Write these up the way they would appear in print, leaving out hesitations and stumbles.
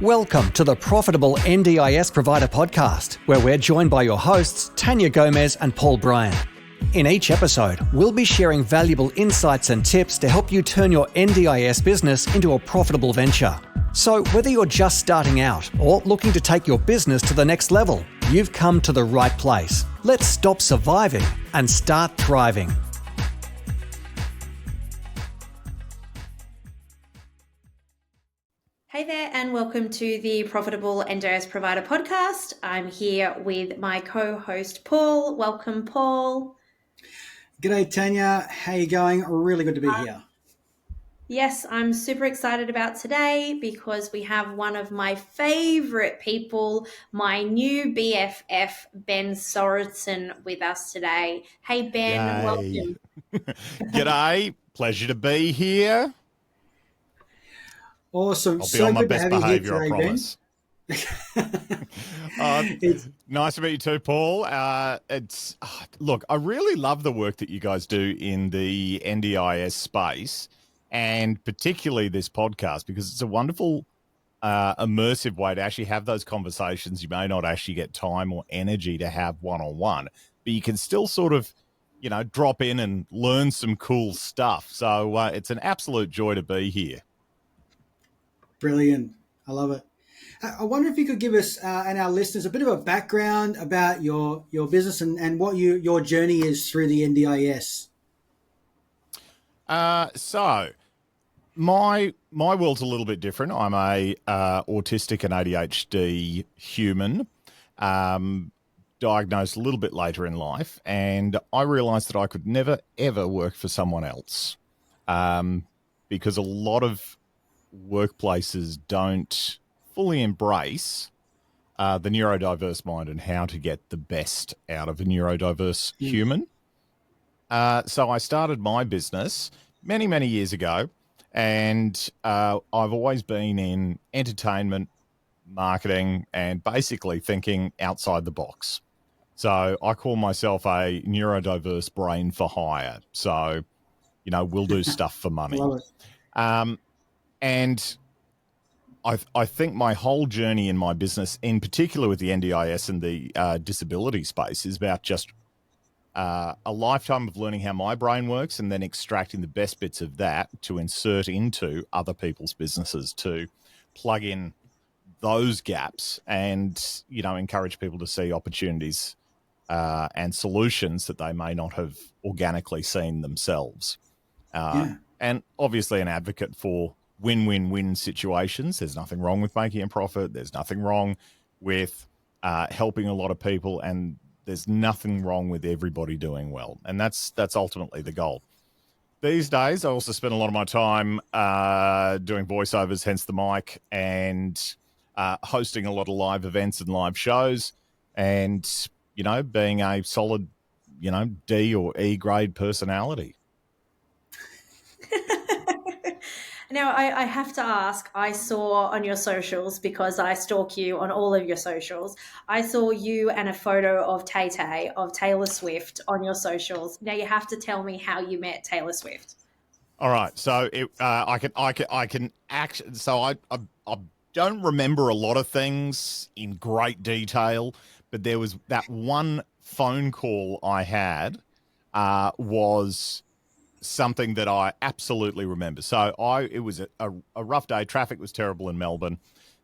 Welcome to the Profitable NDIS Provider Podcast, where we're joined by your hosts, Tania Gomez and Paul Bryan. In each episode, we'll be sharing valuable insights and tips to help you turn your NDIS business into a profitable venture. So whether you're just starting out or looking to take your business to the next level, you've come to the right place. Let's stop surviving and start thriving. Hey there, and welcome to the Profitable NDIS Provider Podcast. I'm here with my co-host Paul. Welcome, Paul. G'day, Tania. How you going? Really good to be here. Yes, I'm super excited about today because we have one of my favorite people, my new BFF, Ben Sorensen, with us today. Hey, Ben, Yay. welcome. G'day. Pleasure to be here. Awesome. I'll be so on my good best to have behaviour, I you here promise. It's Nice to meet you too, Paul. Look, I really love the work that you guys do in the NDIS space, and particularly this podcast, because it's a wonderful, immersive way to actually have those conversations you may not actually get time or energy to have one-on-one, but you can still sort of, drop in and learn some cool stuff. So it's an absolute joy to be here. brilliant. I love it. I wonder if you could give us and our listeners a bit of a background about your business and what your journey is through the NDIS. So my world's a little bit different. I'm a autistic and ADHD human, diagnosed a little bit later in life, and I realized that I could never, ever work for someone else because a lot of workplaces don't fully embrace the neurodiverse mind and how to get the best out of a neurodiverse human. So I started my business many, many years ago, and I've always been in entertainment, marketing, and basically thinking outside the box. So I call myself a neurodiverse brain for hire. So, we'll do stuff for money. Love it. And I think my whole journey in my business, in particular with the NDIS and the disability space, is about just a lifetime of learning how my brain works and then extracting the best bits of that to insert into other people's businesses to plug in those gaps and, encourage people to see opportunities and solutions that they may not have organically seen themselves. And obviously an advocate for win-win-win situations. There's nothing wrong with making a profit. There's nothing wrong with helping a lot of people, and there's nothing wrong with everybody doing well. And that's ultimately the goal. These days, I also spend a lot of my time doing voiceovers, hence the mic, and hosting a lot of live events and live shows, and, being a solid, D or E grade personality. Now, I have to ask, I saw on your socials, because I stalk you on all of your socials, I saw you and a photo of Tay-Tay, of Taylor Swift, on your socials. Now, you have to tell me how you met Taylor Swift. All right. So I don't remember a lot of things in great detail, but there was that one phone call I had was something that I absolutely remember. So it was a rough day. Traffic was terrible in Melbourne.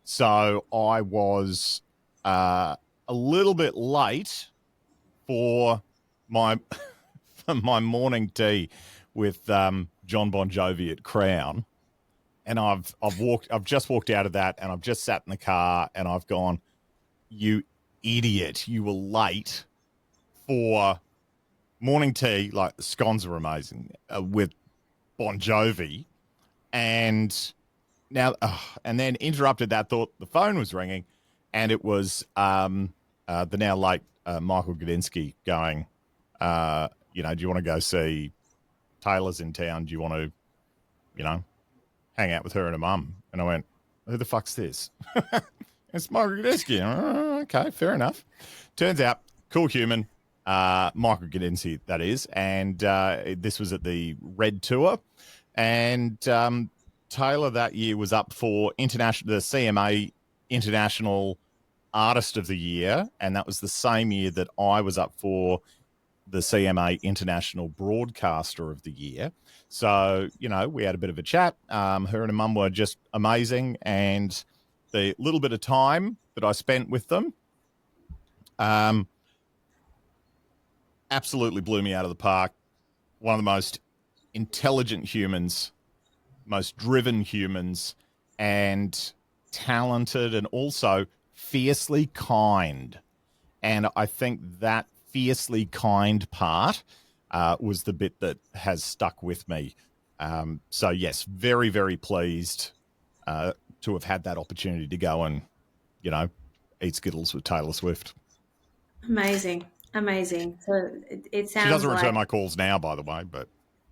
So I was a little bit late for my my morning tea with John Bon Jovi at Crown. And I've just walked out of that, and I've just sat in the car, and I've gone, "You idiot, you were late for morning tea." Like, the scones are amazing with Bon Jovi, and now and then interrupted that thought. The phone was ringing, and it was the now late Michael Gudinski going, do you want to go see Taylor's in town? Do you want to, hang out with her and her mum? And I went, who the fuck's this? It's Michael Gudinski. Okay, fair enough. Turns out, cool human. Michael Gudinski, that is. And this was at the Red Tour. And Taylor that year was up for the CMA International Artist of the Year, and that was the same year that I was up for the CMA International Broadcaster of the Year. So, you know, we had a bit of a chat. Her and her mum were just amazing, and the little bit of time that I spent with them absolutely blew me out of the park. One of the most intelligent humans, most driven humans, and talented, and also fiercely kind. And I think that fiercely kind part was the bit that has stuck with me. So yes, very, very pleased to have had that opportunity to go and, you know, eat Skittles with Taylor Swift. Amazing. So it sounds She doesn't return like... my calls now, by the way, but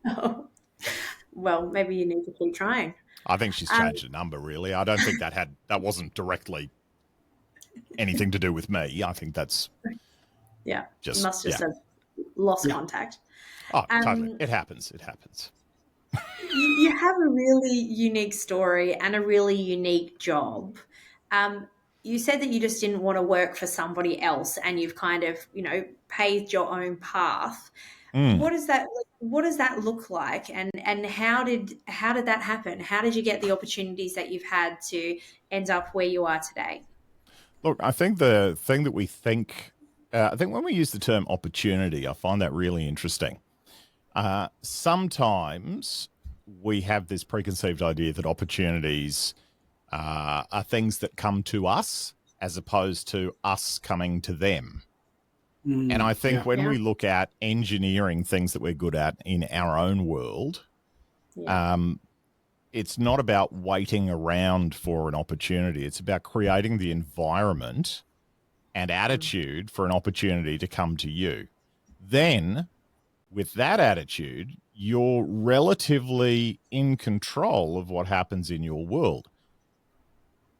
Oh, well, maybe you need to keep trying. I think she's changed the number, really. I don't think that wasn't directly anything to do with me. I think that's Yeah, just... you must just have lost contact. Oh, totally. It happens. You have a really unique story and a really unique job. You said that you just didn't want to work for somebody else, and you've kind of, you know, paved your own path. What does that look like, and how did that happen? How did you get the opportunities that you've had to end up where you are today? Look, I think the thing that we think, I think when we use the term opportunity, I find that really interesting. Sometimes we have this preconceived idea that opportunities are things that come to us as opposed to us coming to them. And I think when we look at engineering things that we're good at in our own world, it's not about waiting around for an opportunity. It's about creating the environment and attitude for an opportunity to come to you. Then, with that attitude, you're relatively in control of what happens in your world.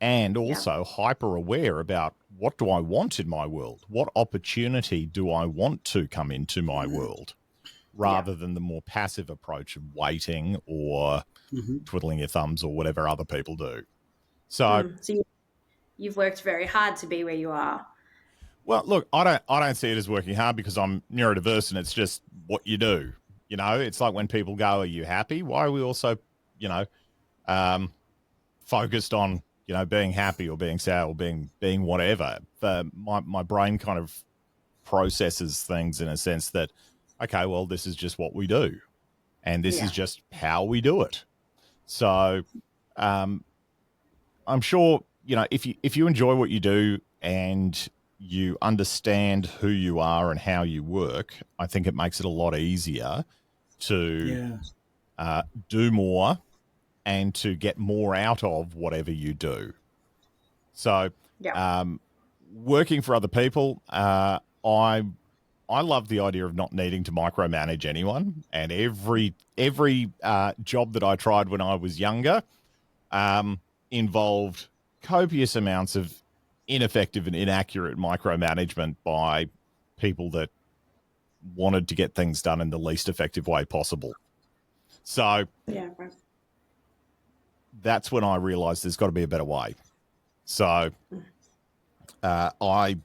And also hyper aware about, what do I want in my world? What opportunity do I want to come into my world? Rather than the more passive approach of waiting or twiddling your thumbs or whatever other people do. So you've worked very hard to be where you are. Well, look, I don't see it as working hard, because I'm neurodiverse and it's just what you do. You know, it's like when people go, "Are you happy?" Why are we also, you know, focused on, you know, being happy or being sad or being whatever? My brain kind of processes things in a sense that, okay, well, this is just what we do, and this is just how we do it. So, I'm sure, you know, if you enjoy what you do and you understand who you are and how you work, I think it makes it a lot easier to do more and to get more out of whatever you do. So, working for other people, I love the idea of not needing to micromanage anyone. And every job that I tried when I was younger involved copious amounts of ineffective and inaccurate micromanagement by people that wanted to get things done in the least effective way possible. So that's when I realized there's got to be a better way. So I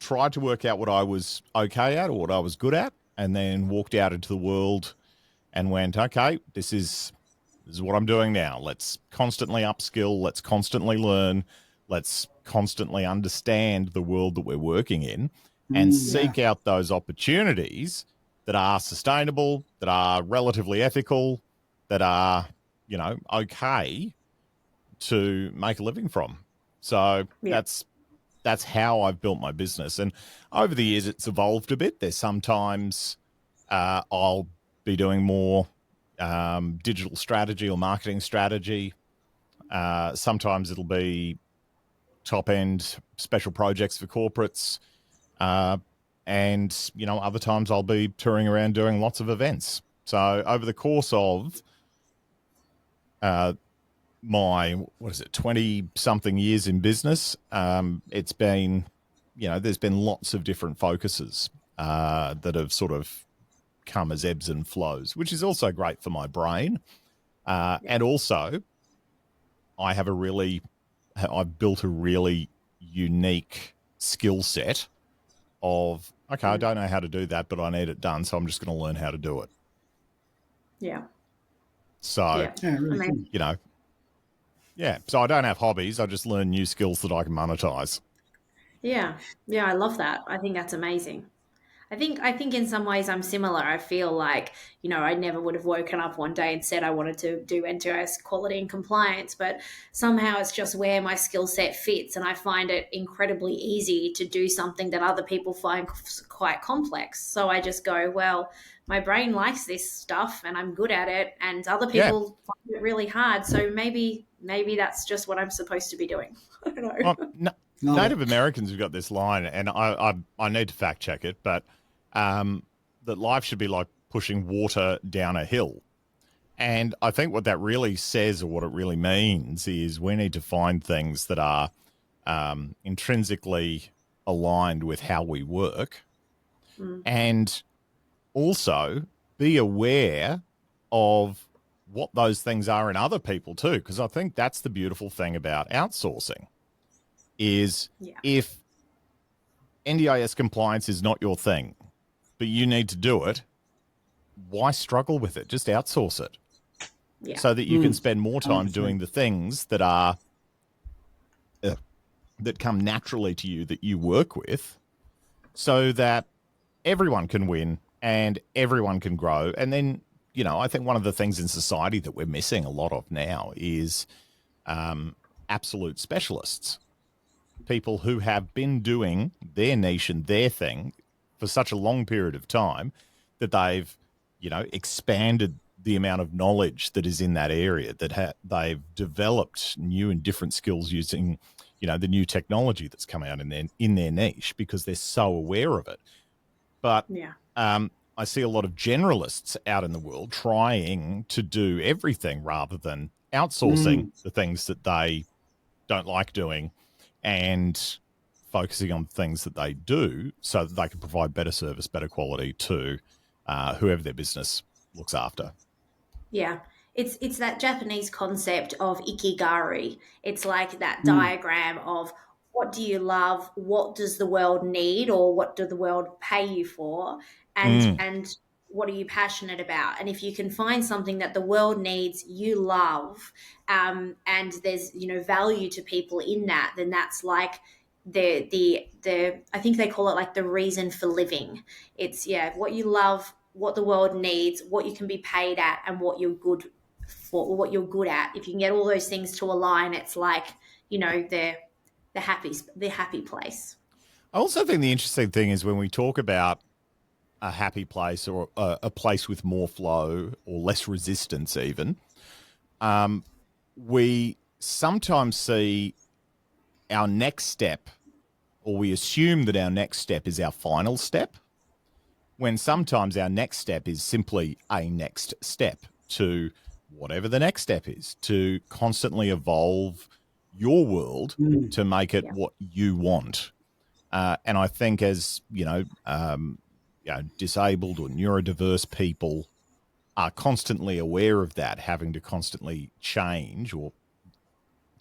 tried to work out what I was okay at or what I was good at, and then walked out into the world and went, okay, this is what I'm doing now. Let's constantly upskill. Let's constantly learn. Let's constantly understand the world that we're working in and seek out those opportunities that are sustainable, that are relatively ethical, that are, you know, okay to make a living from. So that's how I've built my business. And over the years, it's evolved a bit. There's sometimes I'll be doing more digital strategy or marketing strategy. Sometimes it'll be top-end special projects for corporates. And, you know, other times I'll be touring around doing lots of events. So over the course of my, 20-something years in business, it's been, you know, there's been lots of different focuses that have sort of come as ebbs and flows, which is also great for my brain. And also, I have a really I've built a really unique skill set of, okay, I don't know how to do that, but I need it done, so I'm just going to learn how to do it. Yeah. So, Yeah, really cool. you know, yeah. So I don't have hobbies. I just learn new skills that I can monetize. Yeah. Yeah, I love that. I think that's amazing. I think in some ways I'm similar. I feel like, I never would have woken up one day and said I wanted to do NDIS quality and compliance, but somehow it's just where my skill set fits, and I find it incredibly easy to do something that other people find quite complex. So I just go, well, my brain likes this stuff and I'm good at it, and other Yeah. people find it really hard. So maybe that's just what I'm supposed to be doing. I don't know. Well, Native Americans have got this line, and I need to fact check it, but that life should be like pushing water down a hill. And I think what that really says, or what it really means, is we need to find things that are intrinsically aligned with how we work, and also be aware of what those things are in other people too, because I think that's the beautiful thing about outsourcing is if NDIS compliance is not your thing, but you need to do it, why struggle with it? Just outsource it so that you can spend more time doing the things that are that come naturally to you, that you work with, so that everyone can win and everyone can grow. And then, I think one of the things in society that we're missing a lot of now is absolute specialists. People who have been doing their niche and their thing for such a long period of time that they've, expanded the amount of knowledge that is in that area, that they've developed new and different skills using, the new technology that's come out in their niche because they're so aware of it. But I see a lot of generalists out in the world trying to do everything rather than outsourcing the things that they don't like doing and focusing on things that they do so that they can provide better service, better quality to whoever their business looks after. Yeah. It's that Japanese concept of ikigari. It's like that diagram of what do you love, what does the world need, or what do the world pay you for, and what are you passionate about? And if you can find something that the world needs, you love, and there's value to people in that, then that's like the I think they call it like the reason for living. It's what you love, what the world needs, what you can be paid at, and what you're good for, what you're good at. If you can get all those things to align, it's like the happy place. I also think the interesting thing is when we talk about a happy place or a place with more flow or less resistance even, we sometimes see our next step, or we assume that our next step is our final step, when sometimes our next step is simply a next step to whatever the next step is, to constantly evolve your world to make it what you want. And I think as, disabled or neurodiverse people are constantly aware of that, having to constantly change or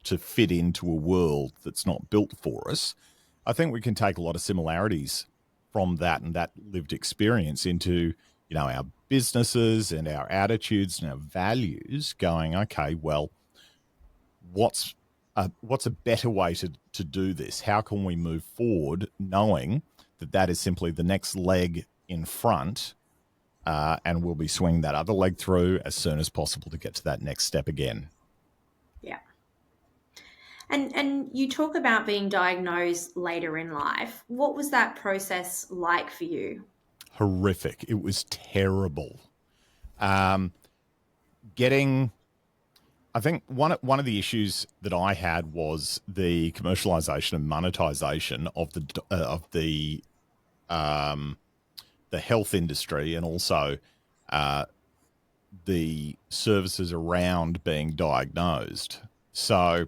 to fit into a world that's not built for us, I think we can take a lot of similarities from that and that lived experience into, our businesses and our attitudes and our values, going, okay, well, what's a better way to do this? How can we move forward knowing that is simply the next leg in front, and we'll be swinging that other leg through as soon as possible to get to that next step again. Yeah. And you talk about being diagnosed later in life. What was that process like for you? Horrific. It was terrible. I think one of the issues that I had was the commercialization and monetization of the health industry, and also the services around being diagnosed. So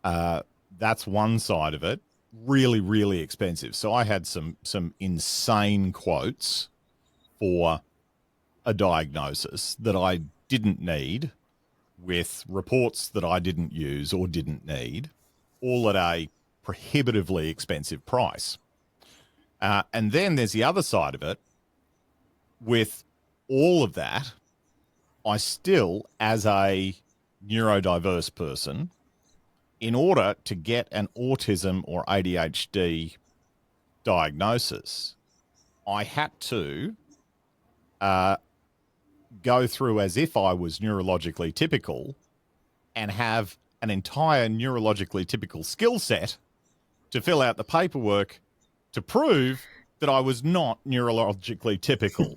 that's one side of it. Really, really expensive. So I had some insane quotes for a diagnosis that I didn't need, with reports that I didn't use or didn't need, all at a prohibitively expensive price. And then there's the other side of it. With all of that, I still, as a neurodiverse person, in order to get an autism or ADHD diagnosis, I had to go through as if I was neurologically typical and have an entire neurologically typical skill set to fill out the paperwork to prove that I was not neurologically typical.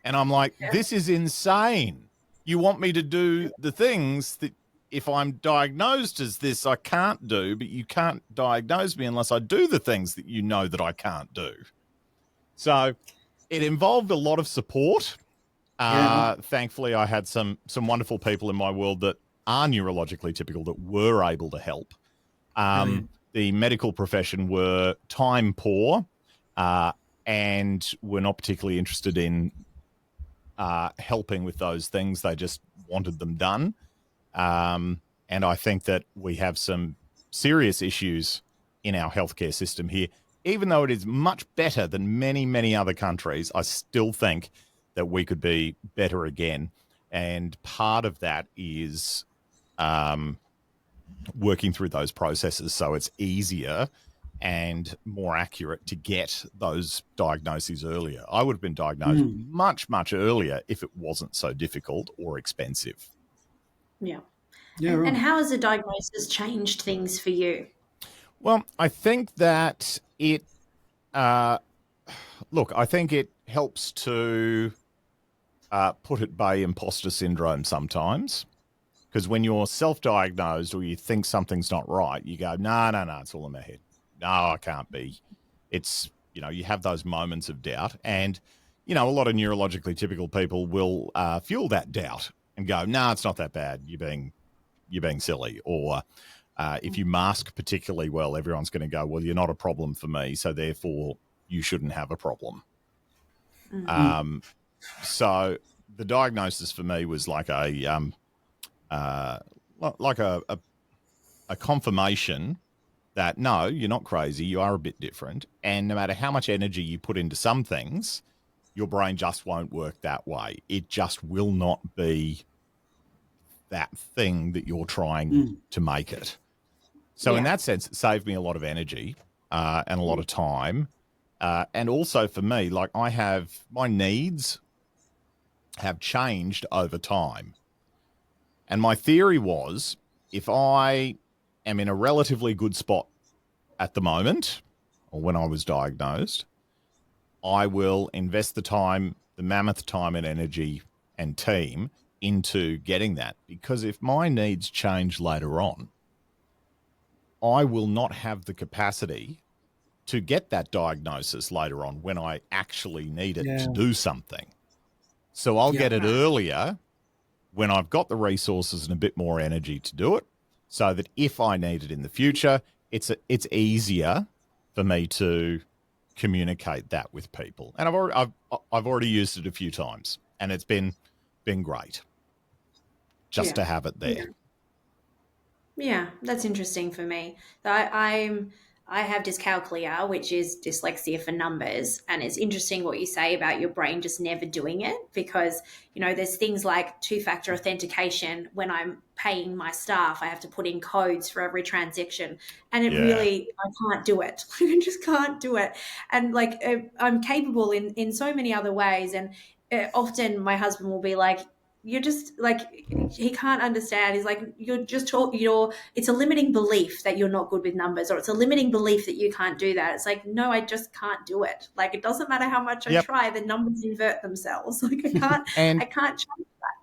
And I'm like, this is insane. You want me to do the things that if I'm diagnosed as this, I can't do, but you can't diagnose me unless I do the things that you know that I can't do. So it involved a lot of support. Thankfully, I had some wonderful people in my world that are neurologically typical that were able to help. The medical profession were time poor and were not particularly interested in helping with those things. They just wanted them done. And I think that we have some serious issues in our healthcare system here. Even though it is much better than many, many other countries, I still think that we could be better again. And part of that is working through those processes so it's easier and more accurate to get those diagnoses earlier. I would have been diagnosed much, much earlier if it wasn't so difficult or expensive. Yeah. Right. And how has the diagnosis changed things for you? Well, I think that it, I think it helps to put at bay imposter syndrome sometimes. Because when you're self-diagnosed or you think something's not right, you go, no, it's all in my head. No, I can't be. It's, you have those moments of doubt. And, a lot of neurologically typical people will fuel that doubt and go, no, it's not that bad. You're being silly. Or if you mask particularly well, everyone's going to go, well, you're not a problem for me, so therefore you shouldn't have a problem. So the diagnosis for me was like a confirmation that no, you're not crazy. You are a bit different. And no matter how much energy you put into some things, your brain just won't work that way. It just will not be that thing that you're trying to make it. So in that sense, it saved me a lot of energy and a lot of time. And also for me, like my needs have changed over time. And my theory was, if I am in a relatively good spot at the moment, or when I was diagnosed, I will invest the time, the mammoth time and energy and team into getting that. Because if my needs change later on, I will not have the capacity to get that diagnosis later on when I actually need it to do something. So I'll get it earlier when I've got the resources and a bit more energy to do it, so that if I need it in the future, it's easier for me to communicate that with people. And I've already used it a few times, and it's been great just to have it there. Yeah, that's interesting for me. I have dyscalculia, which is dyslexia for numbers. And it's interesting what you say about your brain just never doing it, because, there's things like two-factor authentication. When I'm paying my staff, I have to put in codes for every transaction. And I can't do it. I just can't do it. And I'm capable in so many other ways. And often my husband will be like, you're just he can't understand. He's like, it's a limiting belief that you're not good with numbers, or it's a limiting belief that you can't do that. It's like, no, I just can't do it. It doesn't matter how much I try, the numbers invert themselves. I can't change that.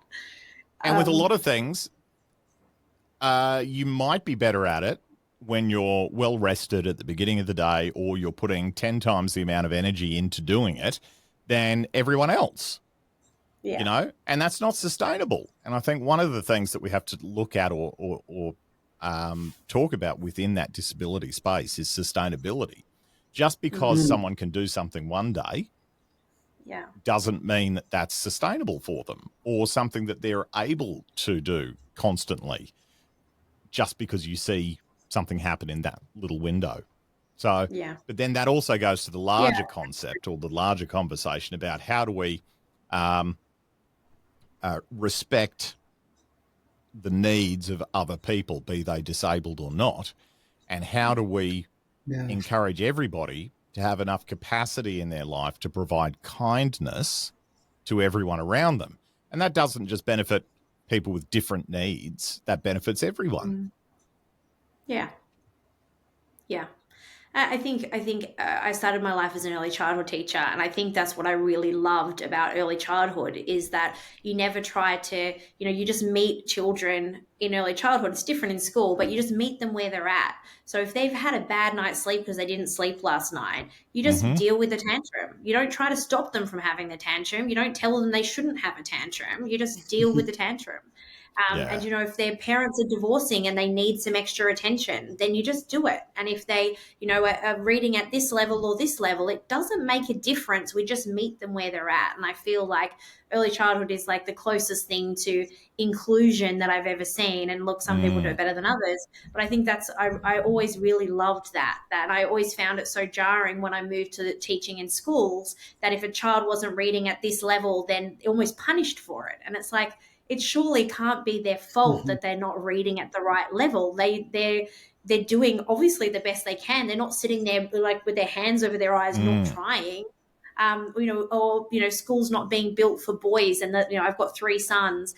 And with a lot of things, you might be better at it when you're well rested at the beginning of the day, or you're putting 10 times the amount of energy into doing it than everyone else. And that's not sustainable. And I think one of the things that we have to look at or talk about within that disability space is sustainability. Just because someone can do something one day doesn't mean that that's sustainable for them, or something that they're able to do constantly just because you see something happen in that little window. So, Yeah. but then that also goes to the larger concept or the larger conversation about how do we respect the needs of other people, be they disabled or not, and how do we encourage everybody to have enough capacity in their life to provide kindness to everyone around them. And that doesn't just benefit people with different needs, that benefits everyone. Yeah. Yeah. I think I started my life as an early childhood teacher, and I think that's what I really loved about early childhood is that you never try to, you just meet children in early childhood. It's different in school, but you just meet them where they're at. So if they've had a bad night's sleep because they didn't sleep last night, you just deal with the tantrum. You don't try to stop them from having the tantrum. You don't tell them they shouldn't have a tantrum. You just deal with the tantrum. And, if their parents are divorcing and they need some extra attention, then you just do it. And if they, are reading at this level or this level, it doesn't make a difference. We just meet them where they're at. And I feel like early childhood is like the closest thing to inclusion that I've ever seen. And look, some people do it better than others. But I think I always really loved that. And I always found it so jarring when I moved to the teaching in schools that if a child wasn't reading at this level, then almost punished for it. And it's like, it surely can't be their fault that they're not reading at the right level. They're doing obviously the best they can. They're not sitting there like with their hands over their eyes, not trying. Schools not being built for boys, and that I've got 3 sons.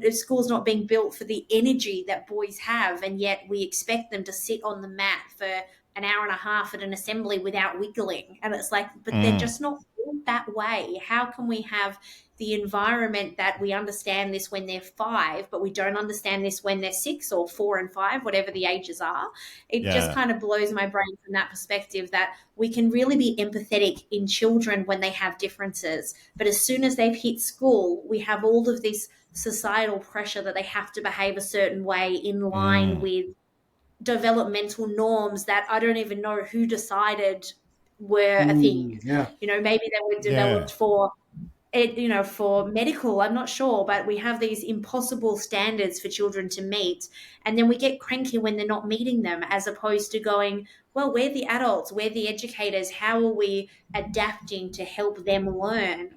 Schools not being built for the energy that boys have, and yet we expect them to sit on the mat for an hour and a half at an assembly without wiggling. And it's like, but they're just not built that way. How can we have the environment that we understand this when they're 5, but we don't understand this when they're 6 or 4 and 5, whatever the ages are? It just kind of blows my brain from that perspective that we can really be empathetic in children when they have differences. But as soon as they've hit school, we have all of this societal pressure that they have to behave a certain way in line with developmental norms that I don't even know who decided were a thing. Maybe they were developed for it, for medical, I'm not sure, but we have these impossible standards for children to meet. And then we get cranky when they're not meeting them, as opposed to going, well, we're the adults, we're the educators. How are we adapting to help them learn?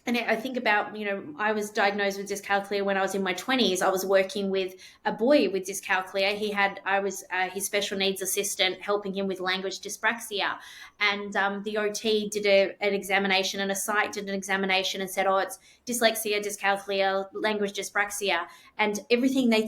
And I think about, I was diagnosed with dyscalculia when I was in my 20s. I was working with a boy with dyscalculia. I was his special needs assistant, helping him with language dyspraxia. And the OT did an examination, and a psych did an examination and said, oh, it's dyslexia, dyscalculia, language dyspraxia. And everything they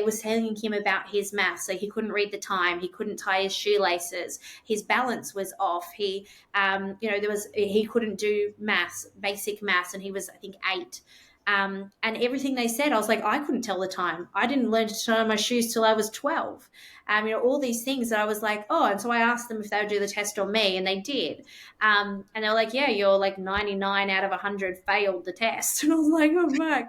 were telling him about his math. So he couldn't read the time. He couldn't tie his shoelaces. His balance was off. He couldn't do maths, basic maths, and he was, I think, 8. And everything they said, I was like, I couldn't tell the time. I didn't learn to tie my shoes till I was 12. All these things that I was like, oh, and so I asked them if they would do the test on me, and they did. And they were like, yeah, you're like 99 out of 100 failed the test. And I was like, oh, my.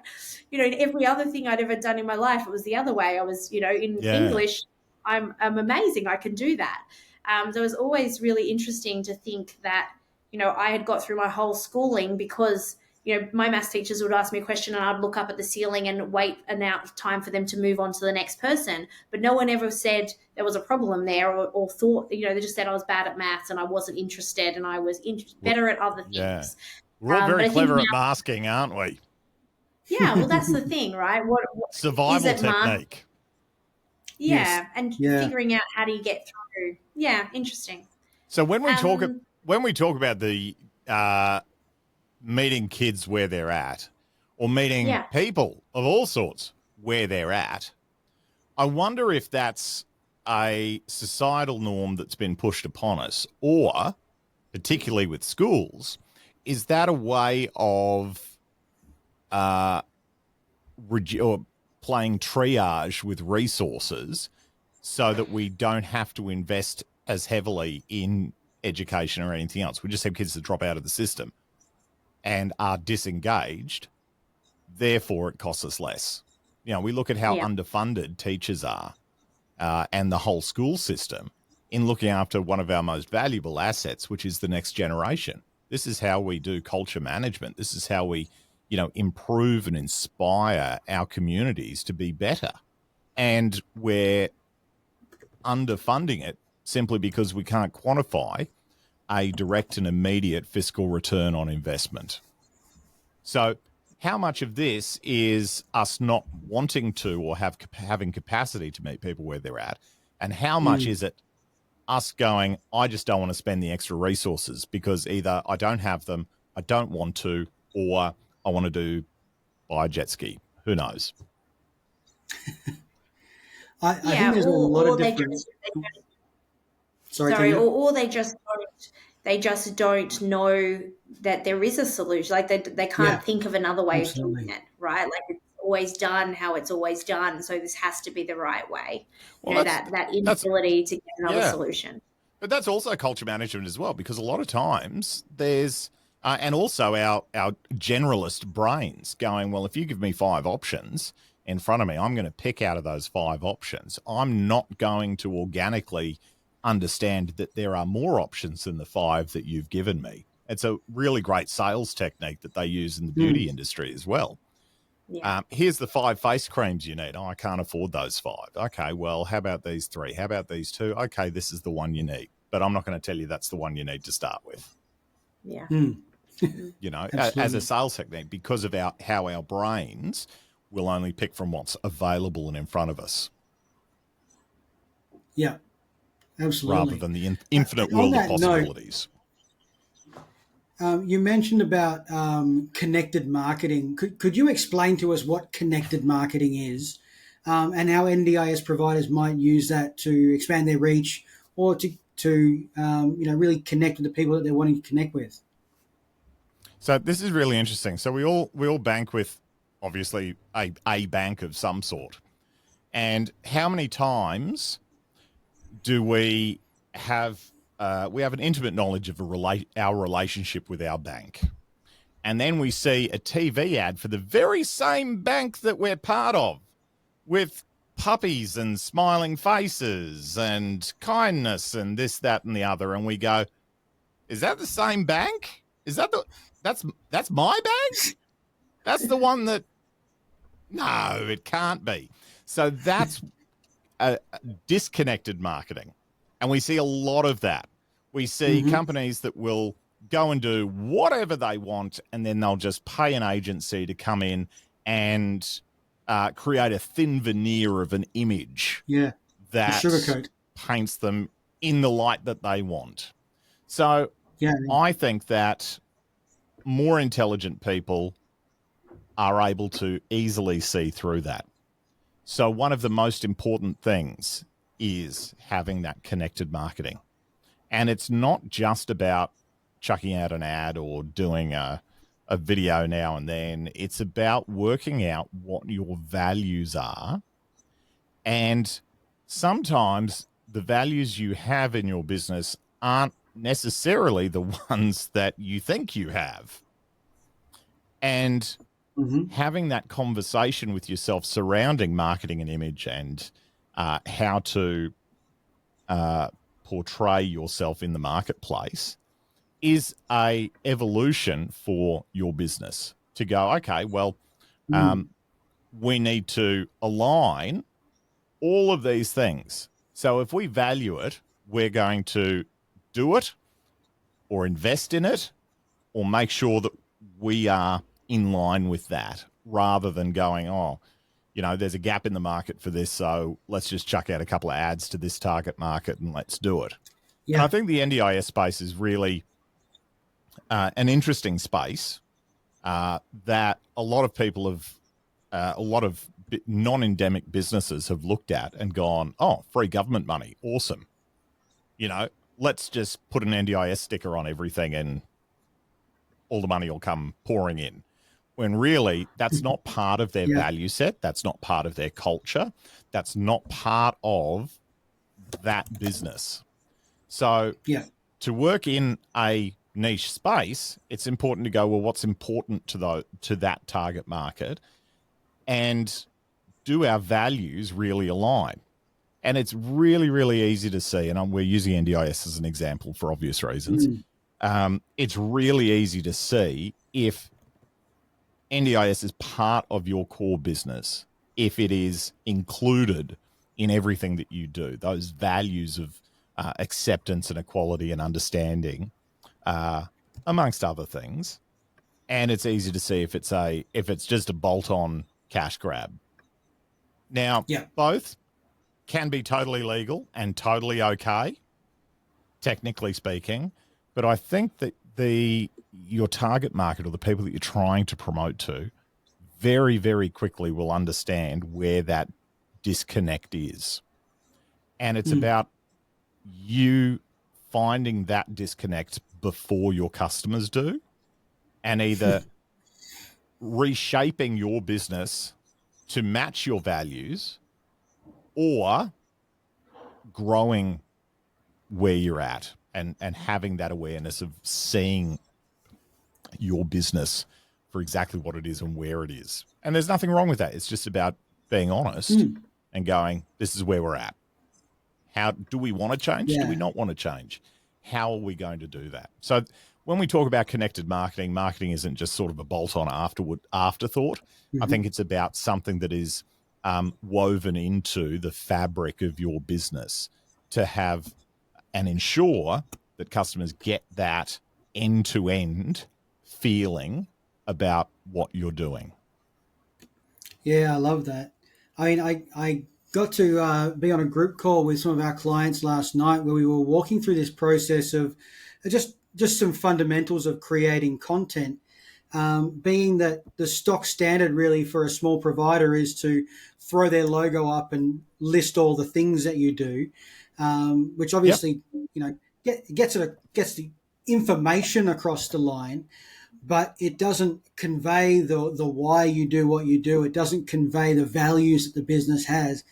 In every other thing I'd ever done in my life, it was the other way. I was, in English, I'm amazing. I can do that. So it was always really interesting to think that, I had got through my whole schooling because, my maths teachers would ask me a question and I'd look up at the ceiling and wait an amount of time for them to move on to the next person. But no one ever said there was a problem there or thought, they just said I was bad at maths and I wasn't interested and I was better at other things. Yeah. We're all very clever at masking, aren't we? Yeah, well, that's the thing, right? What survival technique. And figuring out how do you get through. Yeah, interesting. So when we talk about the meeting kids where they're at, or meeting people of all sorts where they're at, I wonder if that's a societal norm that's been pushed upon us, or particularly with schools, is that a way of or playing triage with resources so that we don't have to invest as heavily in education or anything else? We just have kids that drop out of the system and are disengaged. Therefore, it costs us less. We look at how underfunded teachers are and the whole school system in looking after one of our most valuable assets, which is the next generation. This is how we do culture management. This is how we, improve and inspire our communities to be better. And we're underfunding it simply because we can't quantify a direct and immediate fiscal return on investment. So how much of this is us not wanting to or having capacity to meet people where they're at? And how much is it us going, I just don't want to spend the extra resources because either I don't have them, I don't want to, or I want to buy a jet ski. Who knows? I think there's a lot of different... Or they just don't know that there is a solution. Like they can't think of another way of doing it, right? Like it's always done how it's always done, so this has to be the right way. Well, that inability to get another solution. But that's also culture management as well, because a lot of times there's and also our generalist brains going, well, if you give me 5 options in front of me, I'm going to pick out of those 5 options. I'm not going to organically understand that there are more options than the 5 that you've given me. It's a really great sales technique that they use in the beauty industry as well. Yeah. Here's the 5 face creams you need. Oh, I can't afford those 5. Okay, well, how about these 3? How about these 2? Okay, this is the one you need. But I'm not going to tell you that's the one you need to start with. Yeah. As a sales technique, because of how our brains will only pick from what's available and in front of us. Yeah. Absolutely. Rather than the infinite world of possibilities. You mentioned about connected marketing. Could you explain to us what connected marketing is and how NDIS providers might use that to expand their reach or to really connect with the people that they're wanting to connect with? So this is really interesting. So we all bank with, obviously, a bank of some sort. And how many times do we have an intimate knowledge of our relationship with our bank, and then we see a TV ad for the very same bank that we're part of, with puppies and smiling faces and kindness and this, that, and the other, and we go, "Is that the same bank? Is that that's my bank? That's the one that? No, it can't be." So that's disconnected marketing. And we see a lot of that. We see companies that will go and do whatever they want, and then they'll just pay an agency to come in and create a thin veneer of an image that paints them in the light that they want. So I think that more intelligent people are able to easily see through that. So one of the most important things is having that connected marketing. And it's not just about chucking out an ad or doing a video now and then. It's about working out what your values are. And sometimes the values you have in your business aren't necessarily the ones that you think you have. And having that conversation with yourself surrounding marketing and image and how to portray yourself in the marketplace is a evolution for your business to go, okay, well, we need to align all of these things. So if we value it, we're going to do it or invest in it or make sure that we are in line with that, rather than going, there's a gap in the market for this, so let's just chuck out a couple of ads to this target market and let's do it. Yeah. And I think the NDIS space is really an interesting space that a lot of people have, a lot of non-endemic businesses have looked at and gone, oh, free government money, awesome. Let's just put an NDIS sticker on everything and all the money will come pouring in. When really that's not part of their value set. That's not part of their culture. That's not part of that business. So to work in a niche space, it's important to go, well, what's important to that target market, and do our values really align? And it's really, really easy to see, and we're using NDIS as an example for obvious reasons. It's really easy to see if NDIS is part of your core business if it is included in everything that you do. Those values of acceptance and equality and understanding, amongst other things. And it's easy to see if it's just a bolt-on cash grab. Now, both can be totally legal and totally okay, technically speaking, but I think that your target market or the people that you're trying to promote to very, very quickly will understand where that disconnect is. And it's about you finding that disconnect before your customers do, and either reshaping your business to match your values or growing where you're at and having that awareness of seeing your business for exactly what it is and where it is. And there's nothing wrong with that. It's just about being honest and going, this is where we're at. How do we want to change? Do we not want to change? How are we going to do that? So when we talk about connected marketing, marketing isn't just sort of a bolt-on afterthought. I think it's about something that is woven into the fabric of your business to have and ensure that customers get that end-to-end feeling about what you're doing. Yeah, I love that. I mean, I got to be on a group call with some of our clients last night where we were walking through this process of just some fundamentals of creating content, being that the stock standard really for a small provider is to throw their logo up and list all the things that you do, which obviously, gets the information across the line, but it doesn't convey the why you do what you do. It doesn't convey the values that the business has.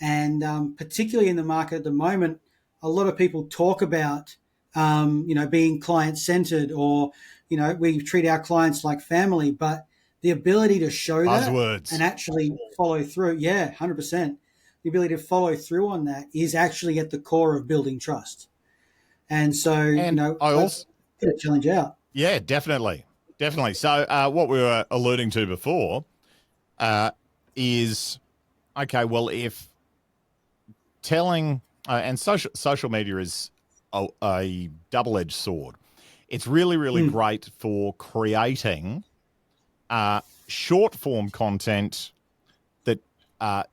And particularly in the market at the moment, a lot of people talk about, being client-centered or, we treat our clients like family, but the ability to show that and actually follow through, 100%. The ability to follow through on that is actually at the core of building trust. And so, I also get a challenge out. Yeah, definitely. Definitely. So what we were alluding to before is, okay, well, if telling and social media is a double-edged sword. It's really, really great for creating short-form content that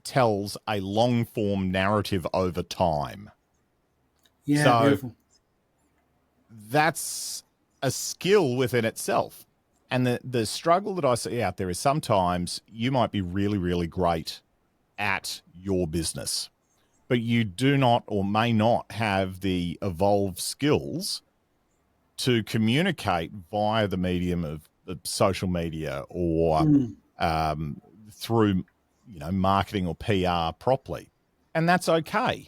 tells a long-form narrative over time. Yeah, so beautiful. That's a skill within itself. And the struggle that I see out there is sometimes you might be really, really great at your business, but you do not or may not have the evolved skills to communicate via the medium of social media or through marketing or PR properly. And that's okay.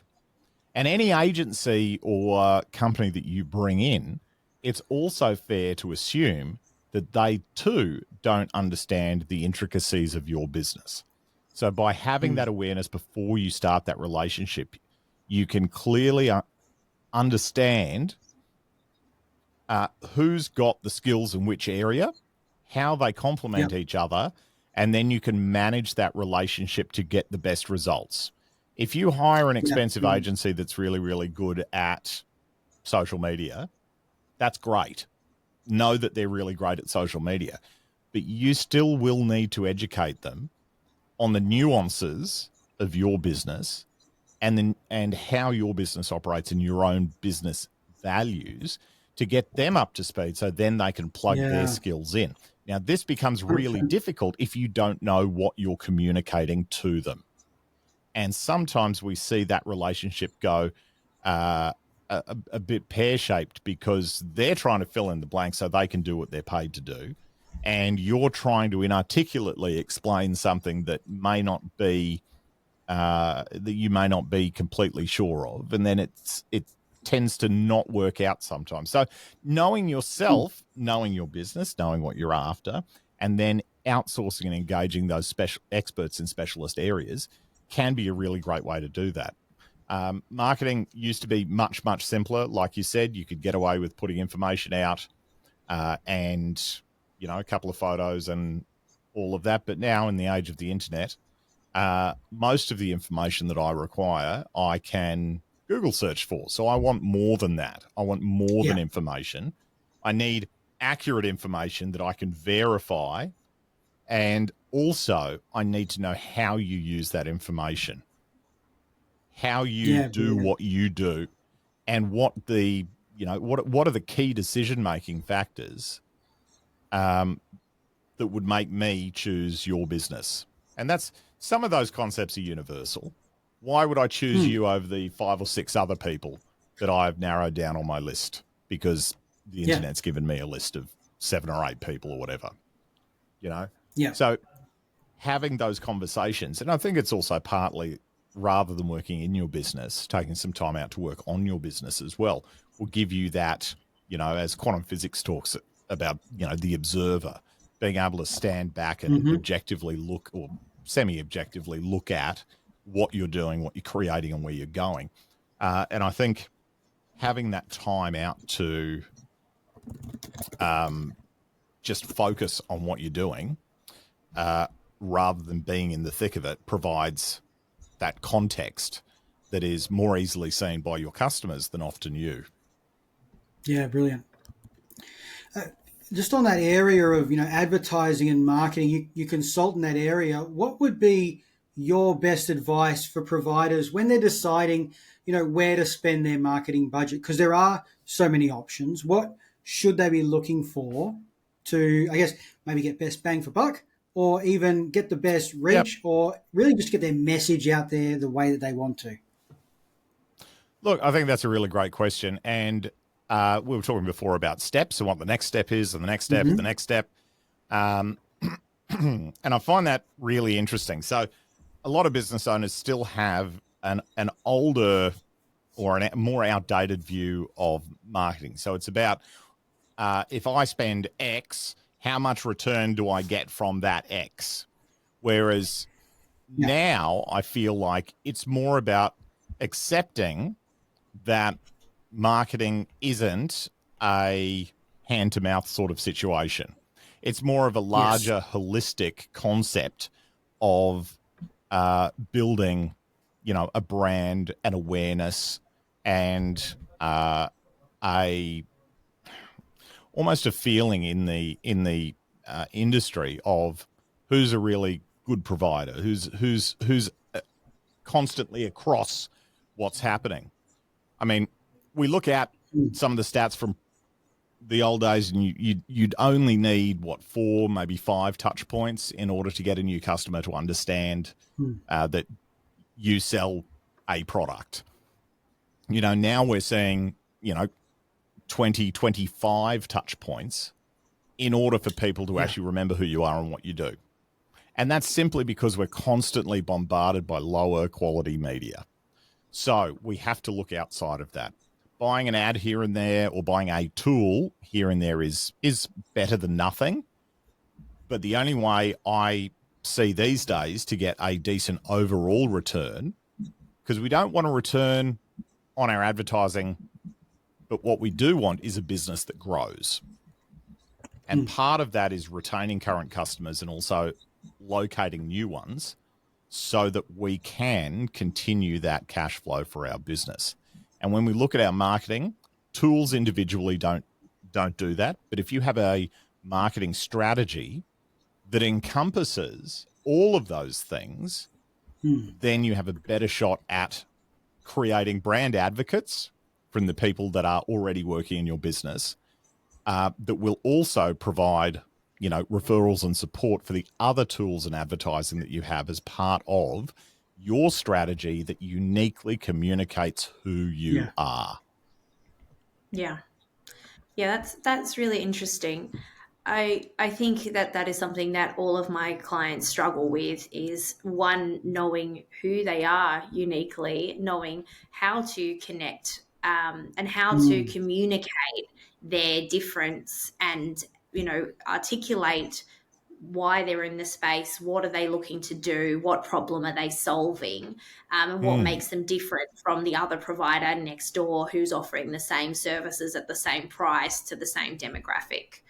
And any agency or company that you bring in, it's also fair to assume that they too don't understand the intricacies of your business. So by having that awareness before you start that relationship, you can clearly understand who's got the skills in which area, how they complement each other, and then you can manage that relationship to get the best results. If you hire an expensive agency that's really, really good at social media, that's great. Know that they're really great at social media, but you still will need to educate them on the nuances of your business and how your business operates and your own business values to get them up to speed so then they can plug their skills in. Now, this becomes really difficult if you don't know what you're communicating to them. And sometimes we see that relationship go a bit pear-shaped because they're trying to fill in the blanks so they can do what they're paid to do. And you're trying to inarticulately explain something that may not be that you may not be completely sure of, and then it tends to not work out sometimes. So knowing yourself, knowing your business, knowing what you're after, and then outsourcing and engaging those special experts in specialist areas can be a really great way to do that. Marketing used to be much, much simpler. Like you said, you could get away with putting information out and, a couple of photos and all of that. But now in the age of the internet, most of the information that I require, I can Google search for. So I want more than that. I want more than information. I need accurate information that I can verify. And also I need to know how you use that information, how you do what you do, and what the, what are the key decision-making factors that would make me choose your business. And that's, some of those concepts are universal. Why would I choose you over the 5 or 6 other people that I've narrowed down on my list? Because the internet's given me a list of 7 or 8 people or whatever, So having those conversations, and I think it's also partly, rather than working in your business, taking some time out to work on your business as well, will give you that, as quantum physics talks about, the observer, being able to stand back and objectively look, or semi-objectively look at what you're doing, what you're creating, and where you're going. And I think having that time out to just focus on what you're doing, rather than being in the thick of it, provides that context that is more easily seen by your customers than often you. Yeah, brilliant. Just on that area of, advertising and marketing, you consult in that area. What would be your best advice for providers when they're deciding, where to spend their marketing budget? Because there are so many options. What should they be looking for to, I guess, maybe get best bang for buck, or even get the best reach, or really just get their message out there the way that they want to? Look, I think that's a really great question. And we were talking before about steps and what the next step is, and the next step, the next step. And I find that really interesting. So a lot of business owners still have an older or a more outdated view of marketing. So it's about, if I spend X, how much return do I get from that X? Whereas now I feel like it's more about accepting that marketing isn't a hand-to-mouth sort of situation. It's more of a larger holistic concept of building, a brand, an awareness, and almost a feeling in the industry of who's a really good provider, who's constantly across what's happening. I mean, we look at some of the stats from the old days, and you'd only need 4, maybe 5 touch points in order to get a new customer to understand that you sell a product. Now we're seeing 20, 25 touch points in order for people to actually remember who you are and what you do. And that's simply because we're constantly bombarded by lower quality media. So we have to look outside of that. Buying an ad here and there, or buying a tool here and there is better than nothing. But the only way I see these days to get a decent overall return, because we don't want a return on our advertising, but what we do want is a business that grows. And part of that is retaining current customers and also locating new ones so that we can continue that cash flow for our business. And when we look at our marketing, tools individually don't do that. But if you have a marketing strategy that encompasses all of those things, then you have a better shot at creating brand advocates from the people that are already working in your business, that will also provide, referrals and support for the other tools and advertising that you have as part of your strategy that uniquely communicates who you are. Yeah, that's really interesting. I think that is something that all of my clients struggle with, is one, knowing who they are uniquely, knowing how to connect and how to communicate their difference, and articulate why they're in the space, what are they looking to do, what problem are they solving, and what makes them different from the other provider next door who's offering the same services at the same price to the same demographic.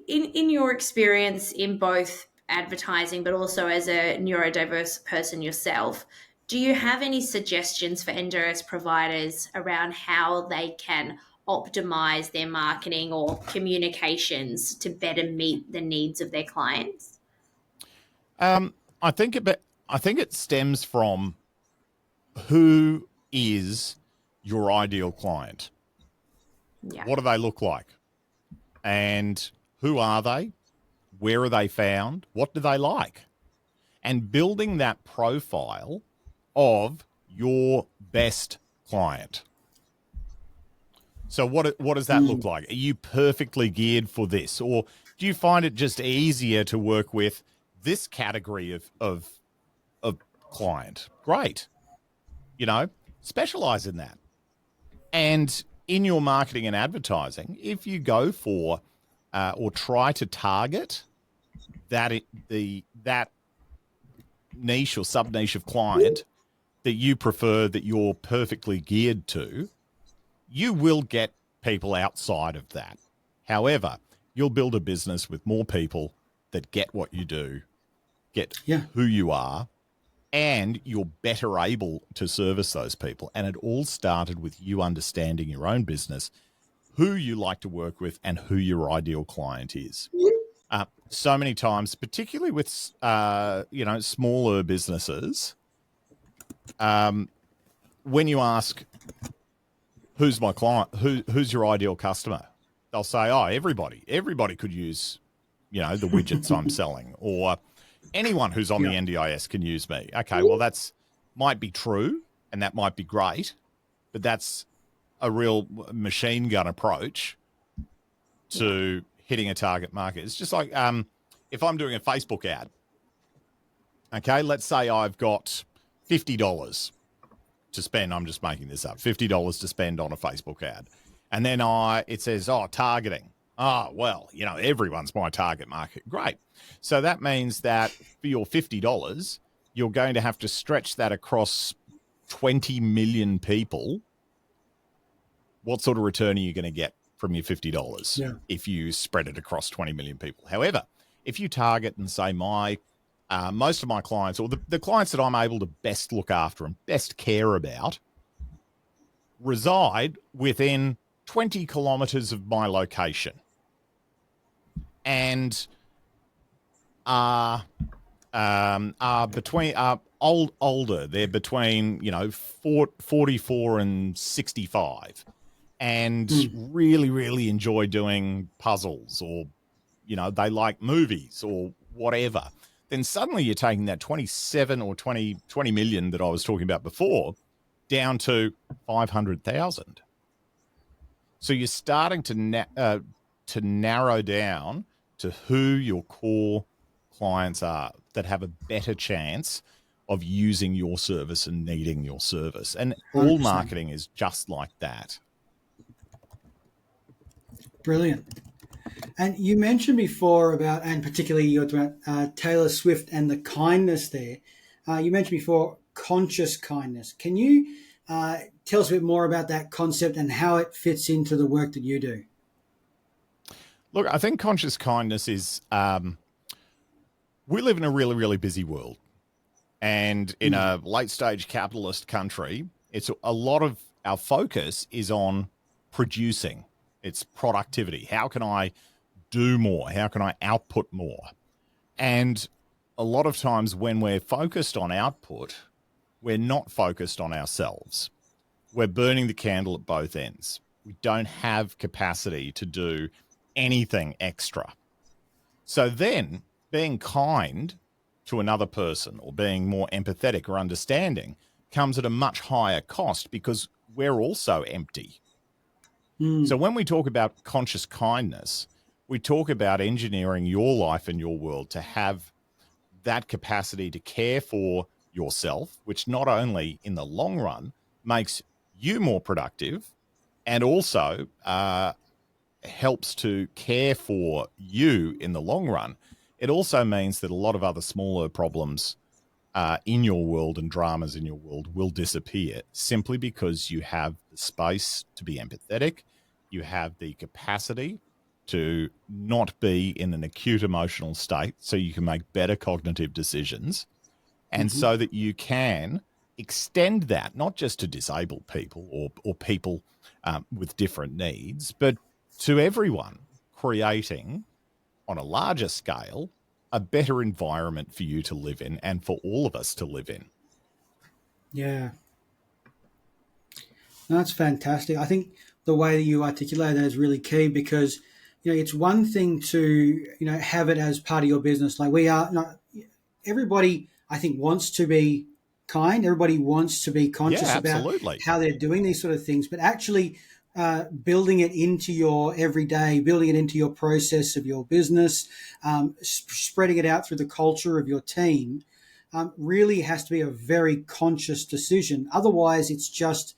in your experience in both advertising, but also as a neurodiverse person yourself, do you have any suggestions for NDIS providers around how they can optimize their marketing or communications to better meet the needs of their clients? I think it stems from who is your ideal client. Yeah. What do they look like? And who are they? Where are they found? What do they like? And building that profile of your best client. So what does that look like? Are you perfectly geared for this? Or do you find it just easier to work with this category of client? Great. Specialize in that. And in your marketing and advertising, if you go for or try to target that niche or sub niche of client that you prefer, that you're perfectly geared to, you will get people outside of that. However, you'll build a business with more people that get what you do, get who you are, and you're better able to service those people. And it all started with you understanding your own business, who you like to work with, and who your ideal client is. So many times, particularly with smaller businesses, when you ask, who's my client, who's your ideal customer, they'll say, oh, everybody could use, the widgets I'm selling, or anyone who's on the NDIS can use me. Okay, well, that's might be true, and that might be great, but that's a real machine gun approach to hitting a target market. It's just like if I'm doing a Facebook ad, okay, let's say I've got $50 to spend. I'm just making this up. $50 to spend on a Facebook ad. And then it says, targeting. Oh, well, everyone's my target market. Great. So that means that for your $50, you're going to have to stretch that across 20 million people. What sort of return are you going to get from your $50 if you spread it across 20 million people? However, if you target and say most of my clients, or the clients that I'm able to best look after and best care about, reside within 20 kilometers of my location and are older. They're between 44 and 65, and really, really enjoy doing puzzles, or they like movies or whatever. Then suddenly you're taking that 27 or 20 million that I was talking about before down to 500,000. So you're starting to narrow down to who your core clients are that have a better chance of using your service and needing your service. And all 100%. marketing is just like that. Brilliant. And you mentioned before about, and particularly you talked about Taylor Swift and the kindness there. You mentioned before conscious kindness. Can you tell us a bit more about that concept and how it fits into the work that you do? Look, I think conscious kindness is, we live in a really, really busy world. And in a late stage capitalist country, it's a lot of our focus is on producing. It's productivity. How can I do more? How can I output more? And a lot of times when we're focused on output, we're not focused on ourselves. We're burning the candle at both ends. We don't have capacity to do anything extra. So then being kind to another person or being more empathetic or understanding comes at a much higher cost because we're also empty. So when we talk about conscious kindness, we talk about engineering your life and your world to have that capacity to care for yourself, which not only in the long run makes you more productive and also helps to care for you in the long run, it also means that a lot of other smaller problems in your world and dramas in your world will disappear simply because you have the space to be empathetic, you have the capacity to not be in an acute emotional state so you can make better cognitive decisions, and so that you can extend that not just to disabled people or people with different needs, but to everyone, creating on a larger scale a better environment for you to live in and for all of us to live in. Yeah. No, that's fantastic. I think the way that you articulate that is really key because, it's one thing to, have it as part of your business. Like we are not, everybody, I think, wants to be kind. Everybody wants to be conscious about how they're doing these sort of things, but actually building it into your everyday, building it into your process of your business, spreading it out through the culture of your team, really has to be a very conscious decision. Otherwise, it's just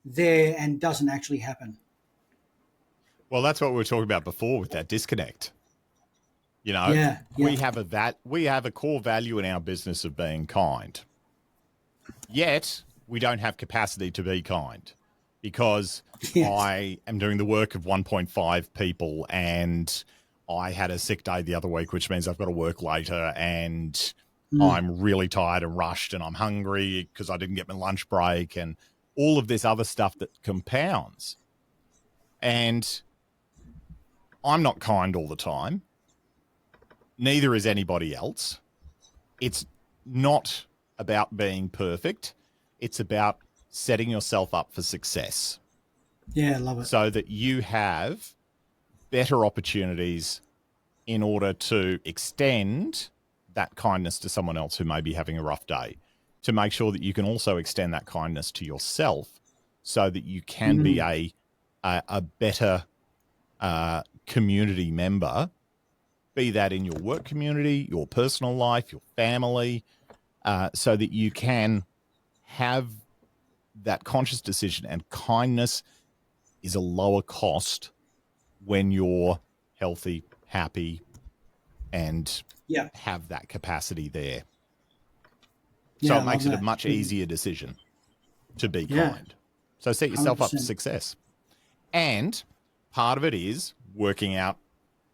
there and doesn't actually happen. Well, that's what we were talking about before with that disconnect. We have a core value in our business of being kind. Yet we don't have capacity to be kind because I am doing the work of 1.5 people and I had a sick day the other week, which means I've got to work later and I'm really tired and rushed and I'm hungry because I didn't get my lunch break and all of this other stuff that compounds. And I'm not kind all the time. Neither is anybody else. It's not about being perfect. It's about setting yourself up for success. Yeah, I love it. So that you have better opportunities in order to extend that kindness to someone else who may be having a rough day, to make sure that you can also extend that kindness to yourself so that you can be a better community member, be that in your work community, your personal life, your family, so that you can have that conscious decision. And kindness is a lower cost when you're healthy, happy, and have that capacity there. So it makes it a much easier decision to be kind. So set yourself 100%. Up for success. And part of it is working out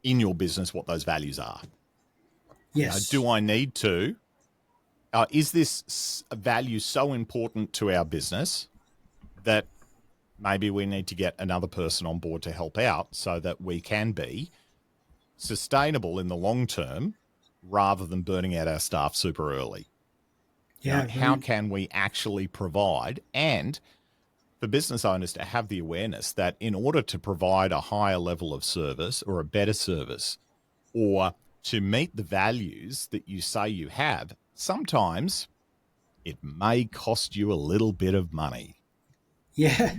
in your business what those values are. Yes. Do I need to? Is this value so important to our business that maybe we need to get another person on board to help out so that we can be sustainable in the long term rather than burning out our staff super early? How can we actually provide, and for business owners to have the awareness that in order to provide a higher level of service or a better service or to meet the values that you say you have, sometimes it may cost you a little bit of money. Yeah,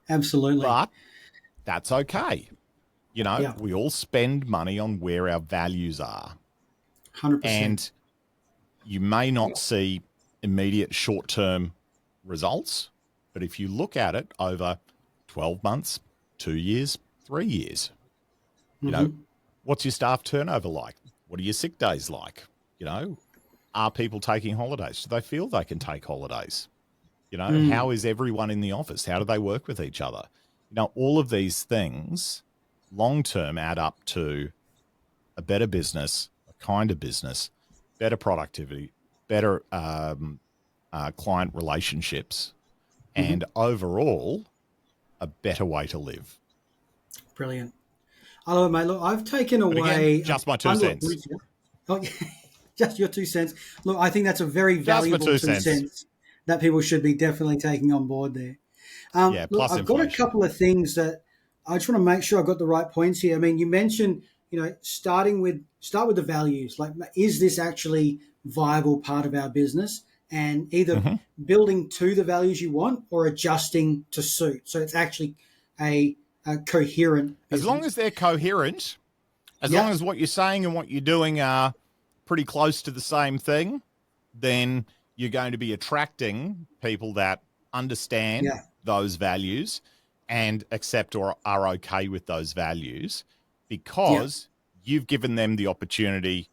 absolutely. But that's okay. We all spend money on where our values are. 100%. And you may not see immediate short-term results, but if you look at it over 12 months, 2 years, 3 years, what's your staff turnover like? What are your sick days like? Are people taking holidays? Do they feel they can take holidays? How is everyone in the office? How do they work with each other? All of these things long-term add up to a better business, a kinder business, better productivity, better client relationships, and overall, a better way to live. Brilliant. I love it, mate. Look, I've taken away... Again, just my 2 cents. Just your 2 cents. Look, I think that's a very valuable 2 cents that people should be definitely taking on board there. Plus I've got a couple of things that I just want to make sure I've got the right points here. I mean, you mentioned, start with the values. Like, is this actually viable part of our business? And either building to the values you want or adjusting to suit. So it's actually a coherent business. As long as they're coherent, as long as what you're saying and what you're doing are pretty close to the same thing, then you're going to be attracting people that understand those values and accept or are okay with those values because you've given them the opportunity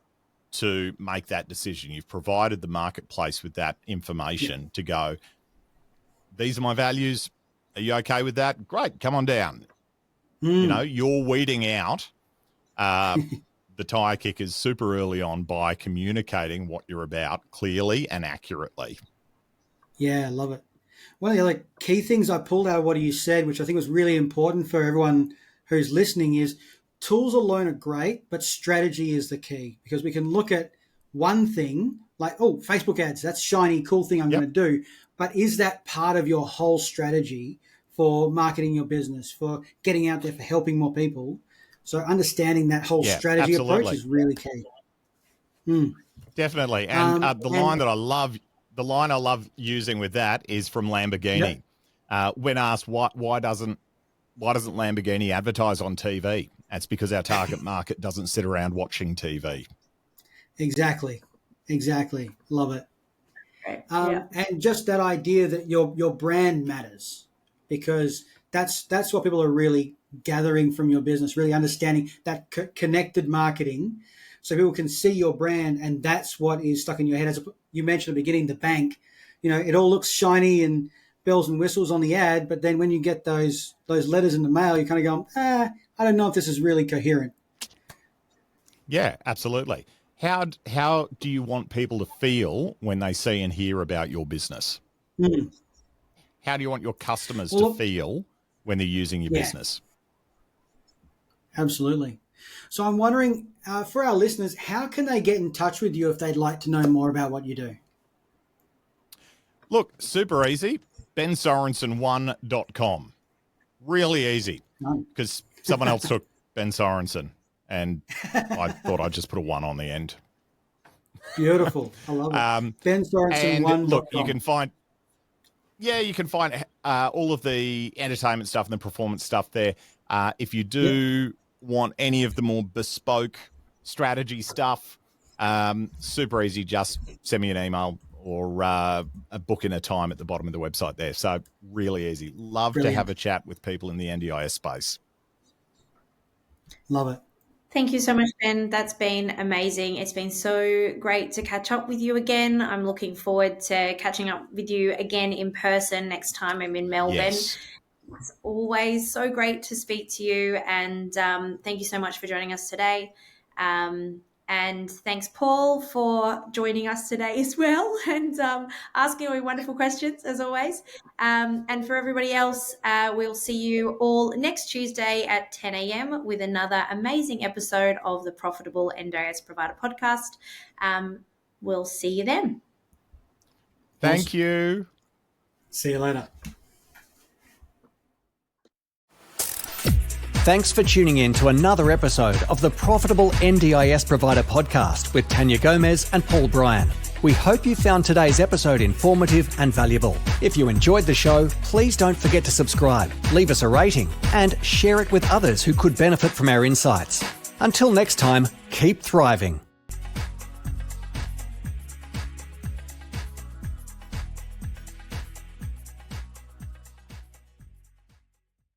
to make that decision. You've provided the marketplace with that information to go, these are my values. Are you okay with that? Great. Come on down. You're weeding out the tire kickers super early on by communicating what you're about clearly and accurately. Yeah, I love it. One of the other key things I pulled out of what you said, which I think was really important for everyone who's listening, is tools alone are great, but strategy is the key, because we can look at one thing like, oh, Facebook ads, that's shiny, cool thing I'm going to do. But is that part of your whole strategy for marketing your business, for getting out there, for helping more people? So understanding that whole strategy approach is really key. Definitely. And the line I love using with that is from Lamborghini. When asked why doesn't Lamborghini advertise on TV? That's because our target market doesn't sit around watching TV. Exactly. Love it. And just that idea that your brand matters, because that's what people are really gathering from your business, really understanding that connected marketing, so people can see your brand, and that's what is stuck in your head. As you mentioned at the beginning, the bank, it all looks shiny and bells and whistles on the ad, but then when you get those letters in the mail, you kind of go, I don't know if this is really coherent. Yeah, absolutely. How do you want people to feel when they see and hear about your business? How do you want your customers to feel when they're using your business? Absolutely. So I'm wondering, for our listeners, how can they get in touch with you if they'd like to know more about what you do? Look, super easy. bensorensen1.com. Really easy, because someone else took Ben Sorensen, and I thought I'd just put a 1 on the end. Beautiful. I love it. bensorensen1.com. Look, you can find all of the entertainment stuff and the performance stuff there. If you do want any of the more bespoke strategy stuff, super easy. Just send me an email or a book in a time at the bottom of the website there. So really easy. Love to have a chat with people in the NDIS space. Love it. Thank you so much, Ben. That's been amazing. It's been so great to catch up with you again. I'm looking forward to catching up with you again in person next time I'm in Melbourne. Yes. It's always so great to speak to you, and thank you so much for joining us today. And thanks, Paul, for joining us today as well, and asking all your wonderful questions as always. And for everybody else, we'll see you all next Tuesday at 10 a.m. with another amazing episode of the Profitable NDIS Provider podcast. We'll see you then. Thank you. See you later. Thanks for tuning in to another episode of the Profitable NDIS Provider podcast with Tania Gomez and Paul Bryan. We hope you found today's episode informative and valuable. If you enjoyed the show, please don't forget to subscribe, leave us a rating, and share it with others who could benefit from our insights. Until next time, keep thriving.